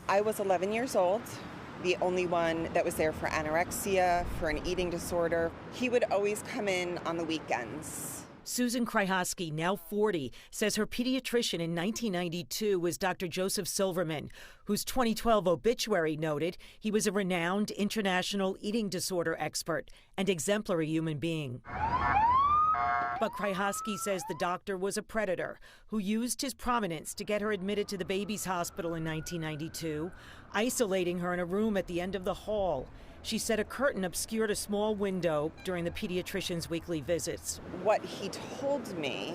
I was 11 years old, the only one that was there for anorexia, for an eating disorder. He would always come in on the weekends. Susan Kryhoski, now 40, says her pediatrician in 1992 was Dr. Joseph Silverman, whose 2012 obituary noted he was a renowned international eating disorder expert and exemplary human being. But Kryhoski says the doctor was a predator who used his prominence to get her admitted to the baby's hospital in 1992, isolating her in a room at the end of the hall. She said a curtain obscured a small window during the pediatrician's weekly visits. What he told me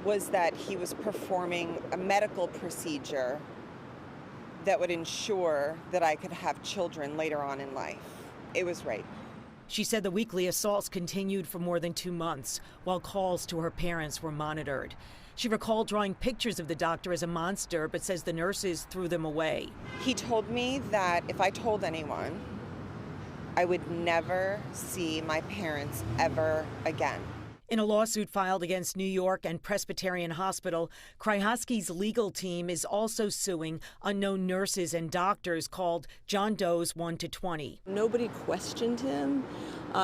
was that he was performing a medical procedure that would ensure that I could have children later on in life. It was rape. She said the weekly assaults continued for more than 2 months, while calls to her parents were monitored. She recalled drawing pictures of the doctor as a monster, but says the nurses threw them away. He told me that if I told anyone, I would never see my parents ever again. In a lawsuit filed against New York and Presbyterian Hospital, Kryhoski's legal team is also suing unknown nurses and doctors called John Doe's 1 to 20. Nobody questioned him,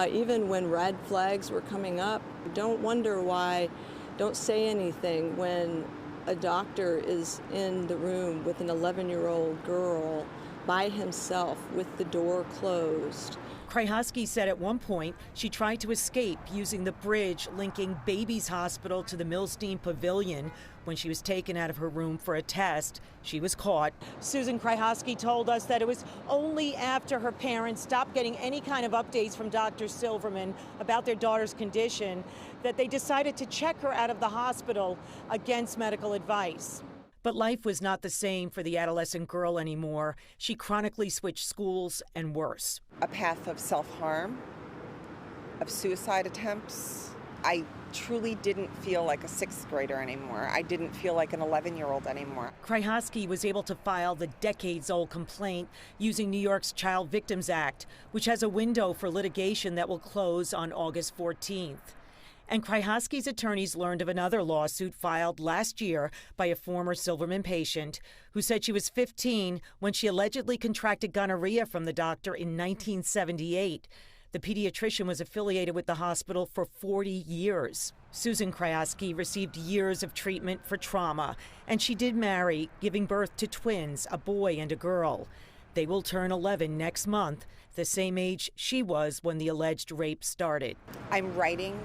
even when red flags were coming up. Don't wonder why, don't say anything when a doctor is in the room with an 11-year-old girl by himself with the door closed. Kryhoski said at one point she tried to escape using the bridge linking Babies Hospital to the Milstein Pavilion. When she was taken out of her room for a test, she was caught. Susan Kryhoski told us that it was only after her parents stopped getting any kind of updates from Dr. Silverman about their daughter's condition that they decided to check her out of the hospital against medical advice. But life was not the same for the adolescent girl anymore. She chronically switched schools and worse. A path of self-harm, of suicide attempts. I truly didn't feel like a 6th grader anymore. I didn't feel like an 11-year-old anymore. Kryhoski was able to file the decades-old complaint using New York's Child Victims Act, which has a window for litigation that will close on August 14th. And Kryhoski's attorneys learned of another lawsuit filed last year by a former Silverman patient who said she was 15 when she allegedly contracted gonorrhea from the doctor in 1978. The pediatrician was affiliated with the hospital for 40 years. Susan Kryhoski received years of treatment for trauma, and she did marry, giving birth to twins, a boy and a girl. They will turn 11 next month, the same age she was when the alleged rape started. I'm writing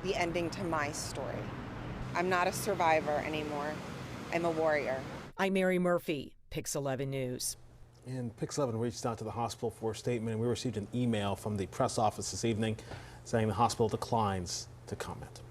the ending to my story. I'm not a survivor anymore. I'm a warrior. I'm Mary Murphy, Pix 11 News. And Pix 11 reached out to the hospital for a statement, and we received an email from the press office this evening saying the hospital declines to comment.